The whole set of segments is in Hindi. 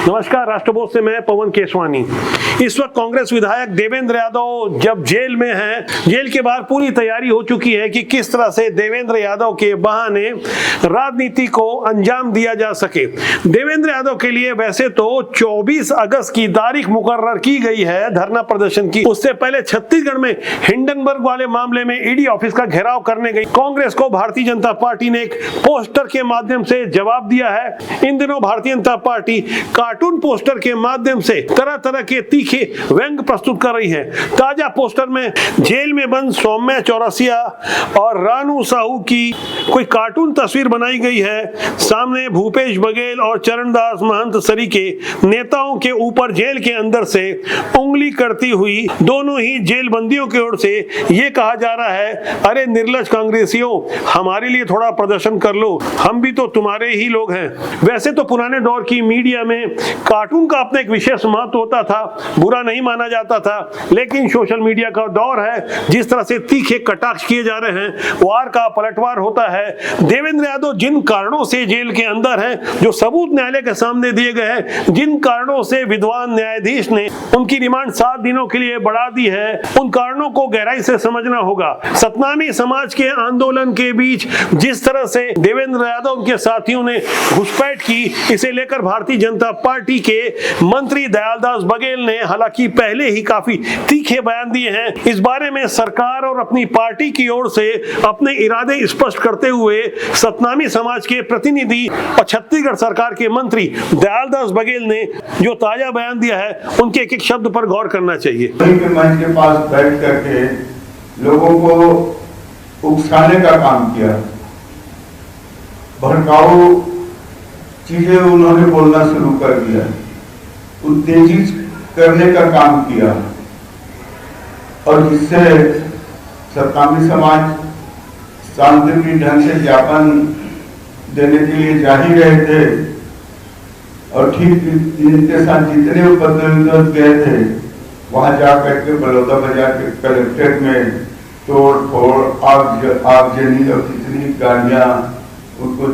नमस्कार, राष्ट्रबोध से मैं पवन केशवानी। इस वक्त कांग्रेस विधायक देवेंद्र यादव जब जेल में हैं, जेल के बाहर पूरी तैयारी हो चुकी है कि किस तरह से देवेंद्र यादव के बहाने राजनीति को अंजाम दिया जा सके। देवेंद्र यादव के लिए वैसे तो 24 अगस्त की तारीख मुकर्रर की गई है धरना प्रदर्शन की। उससे पहले छत्तीसगढ़ में हिंडनबर्ग वाले मामले में ईडी ऑफिस का घेराव करने गई कांग्रेस को भारतीय जनता पार्टी ने एक पोस्टर के माध्यम से जवाब दिया है। इन दिनों Bharatiya Janata party cartoon poster के माध्यम से तरह तरह के तीखे व्यंग प्रस्तुत कर रही है। ताजा पोस्टर में जेल में बंद सौम्या चौरसिया और रानू साहू की कोई कार्टून तस्वीर बनाई गई है। सामने भूपेश बघेल और चरणदास महंत सरीके नेताओं के ऊपर जेल के अंदर से उंगली करती हुई दोनों ही जेल बंदियों की ओर से ये कहा जा रहा है, अरे निर्लज कांग्रेसियों, हमारे लिए थोड़ा प्रदर्शन कर लो, हम भी तो तुम्हारे ही लोग हैं। वैसे तो पुराने दौर की मीडिया में कार्टून का अपना एक विशेष महत्व होता था, बुरा नहीं माना जाता था, लेकिन सोशल मीडिया का दौर है, जिस तरह से तीखे कटाक्ष किए जा रहे हैं, वार का पलटवार होता है। देवेंद्र यादव जिन कारणों से जेल के अंदर हैं, जो सबूत न्यायालय के सामने दिए गए हैं, जिन कारणों से विद्वान न्यायाधीश ने उनकी रिमांड 7 दिनों के लिए बढ़ा दी है, उन कारणों को गहराई से समझना होगा। सतनामी समाज के आंदोलन के बीच जिस तरह से देवेंद्र यादव उनके साथियों ने घुसपैठ की, इसे लेकर भारतीय जनता पार्टी के मंत्री दयालदास बघेल ने हालांकि पहले ही काफी तीखे बयान दिए हैं। इस बारे में सरकार और अपनी पार्टी की ओर से अपने इरादे स्पष्ट करते हुए सतनामी समाज के प्रतिनिधि और छत्तीसगढ़ सरकार के मंत्री दयालदास बघेल ने जो ताजा बयान दिया है, उनके एक एक शब्द पर गौर करना चाहिए। मंच के पास बैठ करके लोगों को उकसाने का काम किया, भड़काऊ चीजें उन्होंने बोलना शुरू कर दिया, उत्तेजित करने का काम किया, और जिससे सतनामी समाज शांतिपूर्ण ढंग से ज्ञापन देने के लिए जा ही रहे थे, और ठीक इनके साथ जितने उपद्रव गए थे वहां जाकर के बलौदा बाजार के कलेक्ट्रेट में तोड़ फोड़, आगजनी और कितनी गाड़ियां उनको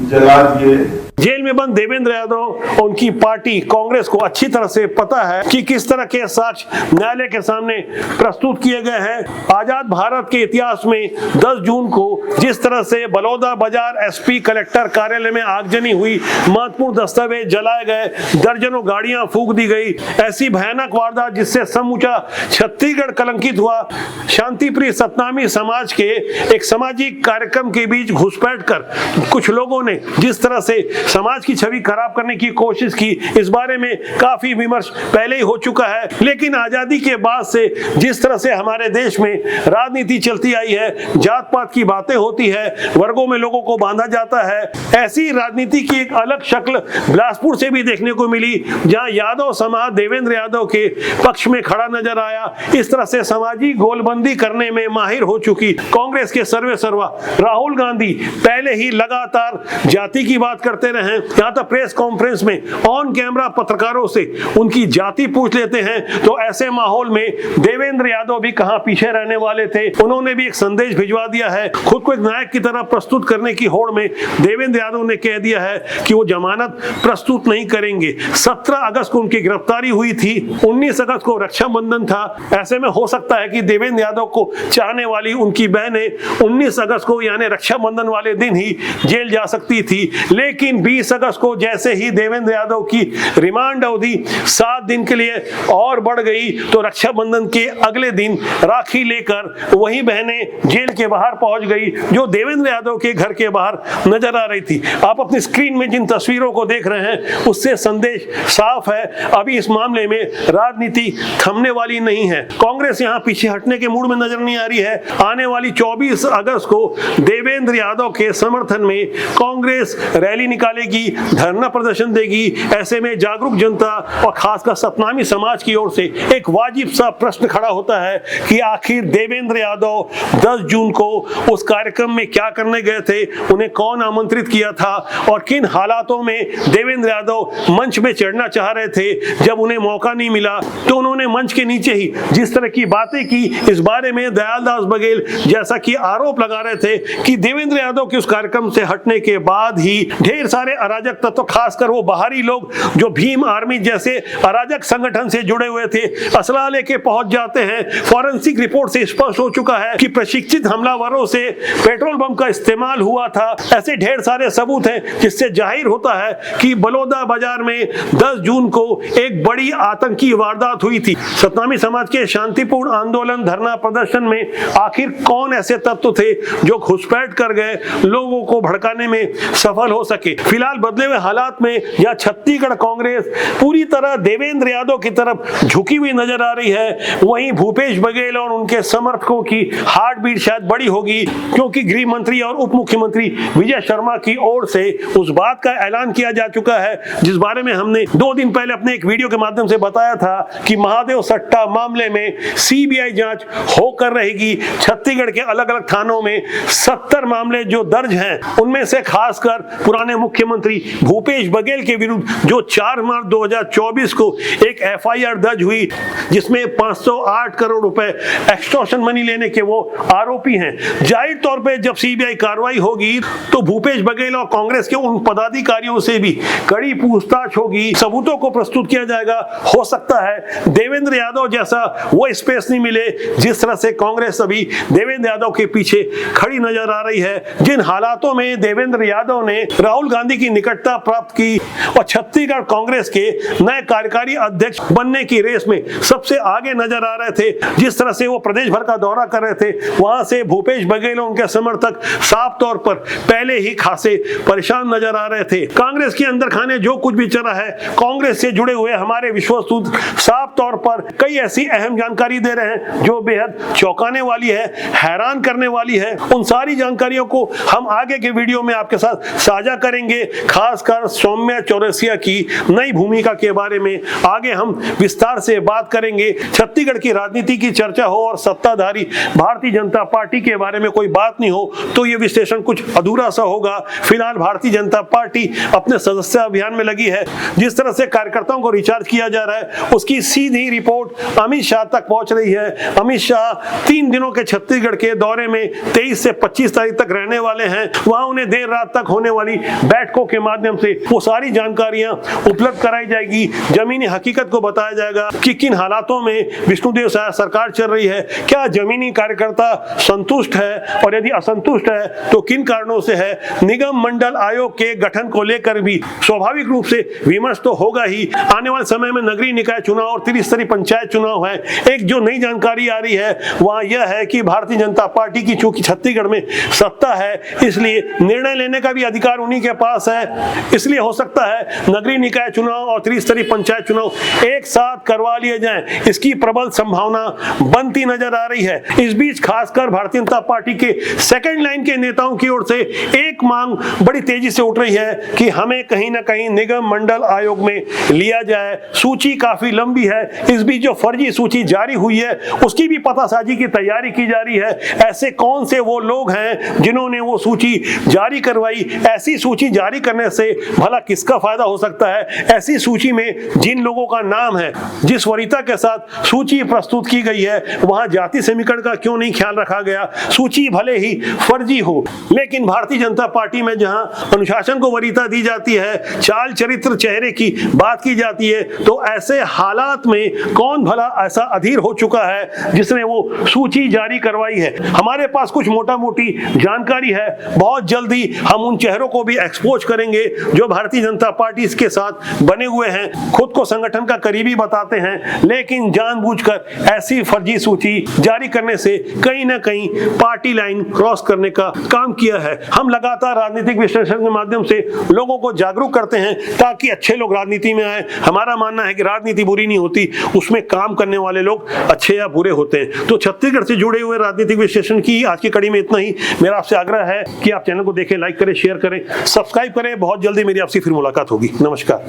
जला दिए। जेल में बंद देवेंद्र यादव और उनकी पार्टी कांग्रेस को अच्छी तरह से पता है कि किस तरह के साक्ष्य न्यायालय के सामने प्रस्तुत किए गए हैं। आजाद भारत के इतिहास में 10 जून को जिस तरह से बलौदा बाजार एसपी कलेक्टर कार्यालय में आगजनी हुई, महत्वपूर्ण दस्तावेज जलाए गए, दर्जनों गाड़ियां फूंक दी गई, ऐसी भयानक वारदात जिससे समूचा छत्तीसगढ़ कलंकित हुआ। शांतिप्रिय सतनामी समाज के एक सामाजिक कार्यक्रम के बीच घुसपैठ कर कुछ लोगों ने जिस तरह से समाज की छवि खराब करने की कोशिश की, इस बारे में काफी विमर्श पहले ही हो चुका है। लेकिन आजादी के बाद से जिस तरह से हमारे देश में राजनीति चलती आई है, जात पात की बातें होती है, वर्गों में लोगों को बांधा जाता है, ऐसी राजनीति की एक अलग शक्ल बिलासपुर से भी देखने को मिली, जहां यादव समाज देवेंद्र यादव के पक्ष में खड़ा नजर आया। इस तरह से सामाजिक गोलबंदी करने में माहिर हो चुकी कांग्रेस के सर्वे सर्वा राहुल गांधी पहले ही लगातार जाति की बात करते रहे। यहाँ तक प्रेस कॉन्फ्रेंस में ऑन कैमरा पत्रकारों से उनकी जाति पूछ लेते हैं। तो ऐसे माहौल में देवेंद्र यादव भी कहां पीछे रहने वाले थे। उन्होंने भी एक संदेश भिजवा दिया है, खुद को एक नायक की तरह प्रस्तुत करने की होड़ में देवेंद्र यादव ने कह दिया है कि वो जमानत प्रस्तुत नहीं करेंगे। 17 अगस्त को उनकी गिरफ्तारी हुई थी, 19 अगस्त को रक्षाबंधन था। ऐसे में हो सकता है कि देवेंद्र यादव को चाहने वाली उनकी बहनें 19 अगस्त को यानी रक्षाबंधन वाले दिन ही जेल जा सकती थी। लेकिन 20 अगस्त को जैसे ही देवेंद्र यादव की रिमांड अवधि 7 दिन के लिए और बढ़ गई, तो रक्षाबंधन के अगले दिन राखी लेकर वही बहनें जेल के बाहर पहुंच गई, जो देवेंद्र यादव के घर के बाहर नजर आ रही थी। आप अपनी स्क्रीन में जिन तस्वीरों को देख रहे हैं, उससे संदेश साफ है, अभी इस मामले में राजनीति थमने वाली नहीं है। कांग्रेस यहां पीछे हटने के मूड में नजर नहीं आ रही है। आने वाली 24 अगस्त को देवेंद्र यादव के समर्थन में कांग्रेस रैली निकालेगी, धरना प्रदर्शन देगी। ऐसे में जागरूक जनता और खासकर सतनामी समाज की ओर से एक वाजिब सा प्रश्न खड़ा होता है कि आखिर देवेंद्र यादव 10 जून को उस कार्यक्रम में क्या करने गए थे, उन्हें कौन आमंत्रित किया था और किन हालातों में देवेंद्र यादव मंच में चढ़ना चाह रहे थे। जब उन्हें मौका नहीं मिला तो उन्होंने मंच के नीचे ही जिस तरह की बातें की, इस बारे में दयालदास बघेल जैसा कि आरोप लगा रहे थे कि देवेंद्र यादव के उस कार्यक्रम से हटने के बाद ही ढेर सारे सारे अराजक तत्व, खासकर वो बाहरी लोग जो भीम आर्मी जैसे अराजक संगठन से जुड़े हुए थे, असला लेके पहुंच जाते हैं। फॉरेंसिक रिपोर्ट से स्पष्ट हो चुका है कि प्रशिक्षित हमलावरों से पेट्रोल बम का इस्तेमाल हुआ था। ऐसे ढेर सारे सबूत हैं जिससे जाहिर होता है कि बलौदा बाजार में 10 जून को एक बड़ी आतंकी वारदात हुई थी। सतनामी समाज के शांतिपूर्ण आंदोलन, धरना प्रदर्शन में आखिर कौन ऐसे तत्व थे जो घुसपैठ कर गए, लोगों को भड़काने में सफल हो सके। फिलहाल बदले हुए हालात में यह छत्तीसगढ़ कांग्रेस पूरी तरह देवेंद्र यादव की तरफ झुकी हुई नजर आ रही है। वहीं भूपेश बघेल और उनके समर्थकों की हार्ट बीट शायद बड़ी होगी, क्योंकि गृह मंत्री और उप मुख्यमंत्री विजय शर्मा की ओर से उस बात का ऐलान किया जा चुका है जिस बारे में हमने 2 दिन पहले अपने एक वीडियो के माध्यम से बताया था कि महादेव सट्टा मामले में सीबीआई जांच होकर रहेगी। छत्तीसगढ़ के अलग अलग थानों में 70 मामले जो दर्ज हैं, उनमें से खासकर पुराने मुख्यमंत्री भूपेश बघेल के विरुद्ध जो 4 मार्च 2024 को एक एफआईआर दर्ज हुई, जिसमें 508 करोड़ रुपए एक्सटॉर्शन मनी लेने के वो आरोपी हैं। जाहिर तौर पे जब सीबीआई कार्रवाई होगी तो भूपेश बघेल और कांग्रेस के उन पदाधिकारियों से भी कड़ी पूछताछ होगी, सबूतों को प्रस्तुत किया जाएगा। हो सकता है देवेंद्र यादव जैसा वो स्पेस नहीं मिले जिस तरह से कांग्रेस अभी देवेंद्र यादव के पीछे खड़ी नजर आ रही है। जिन हालातों में देवेंद्र यादव ने राहुल गांधी की निकटता प्राप्त की और छत्तीसगढ़ कांग्रेस के नए कार्यकारी अध्यक्ष बनने की रेस में सबसे आगे नजर आ रहे थे, जिस तरह से वो प्रदेश भर का दौरा कर रहे थे, वहां से भूपेश बघेल और उनके समर्थक साफ तौर पर पहले ही खासे परेशान नजर आ रहे थे। कांग्रेस के अंदर खाने जो कुछ भी चला है, कांग्रेस से जुड़े हुए हमारे विश्वस्त साफ तौर पर कई ऐसी अहम जानकारी दे रहे हैं जो बेहद चौंकाने वाली है, हैरान करने वाली है। उन सारी जानकारियों को हम आगे के वीडियो में आपके साथ साझा करेंगे। खासकर सौम्या चौरसिया की नई भूमिका के बारे में आगे हम विस्तार से बात करेंगे। छत्तीसगढ़ की राजनीति की चर्चा हो और सत्ताधारी भारतीय जनता पार्टी के बारे में कोई बात नहीं हो तो ये विश्लेषण कुछ अधूरा सा होगा। फिलहाल भारतीय जनता पार्टी अपने सदस्य अभियान में लगी है। जिस तरह से कार्यकर्ताओं को रिचार्ज किया जा रहा है, उसकी सीधी रिपोर्ट अमित शाह तक पहुंच रही है। अमित शाह 3 दिनों के छत्तीसगढ़ के दौरे में 23 से 25 तारीख तक रहने वाले हैं। वहां उन्हें देर रात तक होने वाली बैठकों के माध्यम से वो सारी जानकारियां उपलब्ध कराई जाएगी। जमीनी हकीकत को बताया जाएगा कि किन हालातों में विष्णुदेव साय सरकार चल रही है, क्या जमीनी कार्यकर्ता संतुष्ट है और यदि असंतुष्ट है तो किन कारणों से है। निगम मंडल आयोग के गठन को लेकर भी स्वाभाविक रूप से विमर्श तो होगा ही। आने वाले समय में नगरीय निकाय चुनाव और त्रिस्तरीय पंचायत चुनाव है। एक जो नई जानकारी आ रही है वह यह है कि भारतीय जनता पार्टी की चूंकि छत्तीसगढ़ में सत्ता है, इसलिए निर्णय लेने का भी अधिकार उन्हीं के पास है। इसलिए हो सकता है नगरीय निकाय चुनाव और त्रिस्तरीय पंचायत चुनाव एक साथ करवा लिए जाएं, इसकी प्रबल संभावना बनती नजर आ रही है। इस बीच खासकर भारतीय जनता पार्टी के सेकंड लाइन के नेताओं की ओर से एक मांग बड़ी तेजी से उठ रही है कि हमें कहीं ना कहीं निगम मंडल आयोग में लिया जाए। सूची काफी लंबी है। इस बीच जो फर्जी सूची जारी हुई है उसकी भी पतासाजी की तैयारी की जा रही है। ऐसे कौन से वो लोग हैं जिन्होंने वो सूची जारी करवाई, ऐसी सूची जारी करने से भला किसका फायदा हो सकता है। ऐसी सूची में जिन लोगों का नाम है, जिस वरीयता के साथ सूची प्रस्तुत की गई है, वहां जाति समीकरण का क्यों नहीं ख्याल रखा गया। सूची भले ही फर्जी हो, लेकिन भारतीय जनता पार्टी में जहां अनुशासन को वरीयता दी जाती है, चाल चरित्र चेहरे की बात की जाती है, तो ऐसे हालात में कौन भला ऐसा अधीर हो चुका है जिसने वो सूची जारी करवाई है। हमारे पास कुछ मोटा मोटी जानकारी है, बहुत जल्दी हम उन चेहरों को भी एक्सपोज करेंगे जो भारतीय जनता पार्टी के साथ बने हुए हैं, खुद को संगठन का करीबी बताते हैं, लेकिन जानबूझकर ऐसी फर्जी सूची जारी करने से कहीं ना कहीं पार्टी लाइन क्रॉस करने का काम किया है। हम लगातार राजनीतिक विश्लेषण के माध्यम से लोगों को जागरूक करते हैं ताकि अच्छे लोग राजनीति में आए। हमारा मानना है कि राजनीति बुरी नहीं होती, उसमें काम करने वाले लोग अच्छे या बुरे होते हैं। तो छत्तीसगढ़ से जुड़े हुए राजनीतिक विश्लेषण की आज की कड़ी में इतना ही। मेरा आपसे आग्रह है कि आप चैनल को देखें, लाइक करें, शेयर करें, सब्सक्राइब करें। बहुत जल्दी मेरी आपसे फिर मुलाकात होगी। नमस्कार।